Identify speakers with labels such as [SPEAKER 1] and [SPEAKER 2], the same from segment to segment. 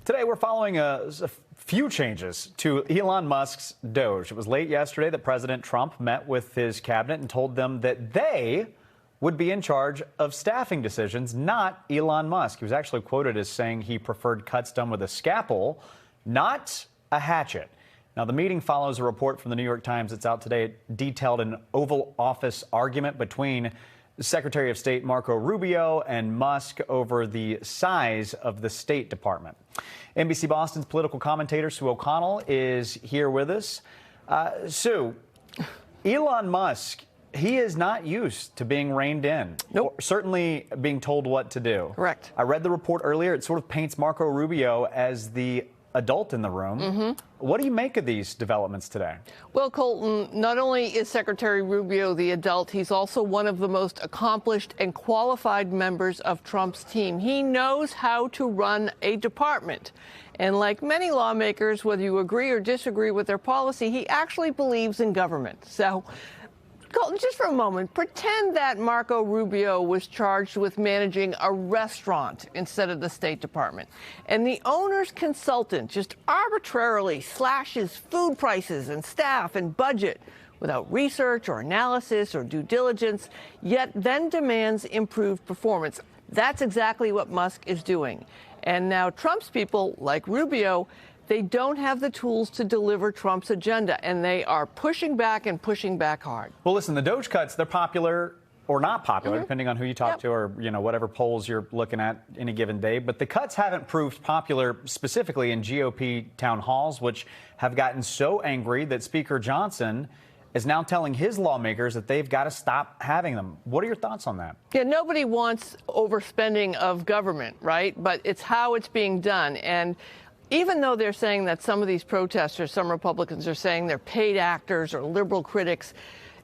[SPEAKER 1] Today, we're following a few changes to Elon Musk's DOGE. It was late yesterday that President Trump met with his cabinet and told them that they would be in charge of staffing decisions, not Elon Musk. He was actually quoted as saying he preferred cuts done with a scalpel, not a hatchet. Now, the meeting follows a report from the New York Times that's out today. It detailed an Oval Office argument between Secretary of State Marco Rubio and Musk over the size of the State Department. NBC Boston's political commentator Sue O'Connell is here with us. Sue, Elon Musk, he is not used to being reined in.
[SPEAKER 2] Nope.
[SPEAKER 1] Or certainly being told what to do.
[SPEAKER 2] Correct.
[SPEAKER 1] I read the report earlier. It sort of paints Marco Rubio as the adult in the room. What do you make of these developments today?
[SPEAKER 2] Well, Colton, not only is Secretary Rubio the adult, he's also one of the most accomplished and qualified members of Trump's team. He knows how to run a department. And like many lawmakers, whether you agree or disagree with their policy, he actually believes in government. So, Colton, just for a moment, pretend that Marco Rubio was charged with managing a restaurant instead of the State Department, and the owner's consultant just arbitrarily slashes food prices and staff and budget without research or analysis or due diligence, yet then demands improved performance. That's exactly what Musk is doing. And now Trump's people, like Rubio, they don't have the tools to deliver Trump's agenda, and they are pushing back and pushing back hard.
[SPEAKER 1] Well, listen, the DOGE cuts, they're popular or not popular, depending on who you talk to or, whatever polls you're looking at any given day. But the cuts haven't proved popular specifically in GOP town halls, which have gotten so angry that Speaker Johnson is now telling his lawmakers that they've got to stop having them. What are your thoughts on that?
[SPEAKER 2] Yeah, nobody wants overspending of government, right? But it's how it's being done. And even though they're saying that some of these protesters, some Republicans are saying they're paid actors or liberal critics,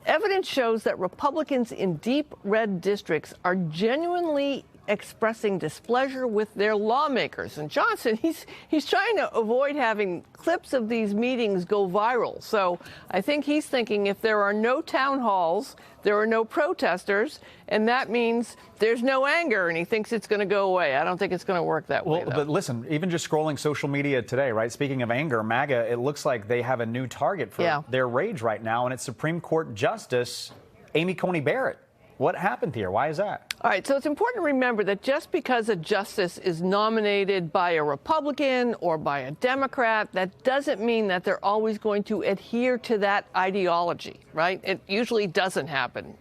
[SPEAKER 2] evidence shows that Republicans in deep red districts are genuinely expressing displeasure with their lawmakers. And Johnson, he's trying to avoid having clips of these meetings go viral. So I think he's thinking if there are no town halls, there are no protesters, and that means there's no anger, and he thinks it's going to go away. I don't think it's going to work that way, though.
[SPEAKER 1] But listen, even just scrolling social media today, right? Speaking of anger, MAGA, it looks like they have a new target for their rage right now, and it's Supreme Court Justice Amy Coney Barrett. What happened here? Why is that?
[SPEAKER 2] All right, so it's important to remember that just because a justice is nominated by a Republican or by a Democrat, that doesn't mean that they're always going to adhere to that ideology, right? It usually doesn't happen.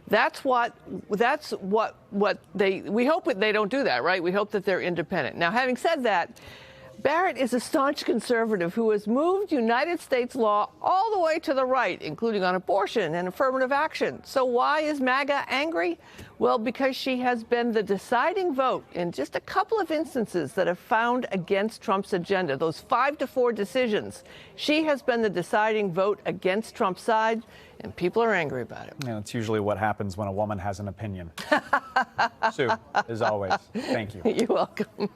[SPEAKER 2] We hope that they don't do that, right? We hope that they're independent. Now, having said that, Barrett is a staunch conservative who has moved United States law all the way to the right, including on abortion and affirmative action. So why is MAGA angry? Well, because she has been the deciding vote in just a couple of instances that have found against Trump's agenda, those 5-4 decisions. She has been the deciding vote against Trump's side, and people are angry about it.
[SPEAKER 1] Yeah, that's usually what happens when a woman has an opinion. Sue, as always, thank you.
[SPEAKER 2] You're welcome.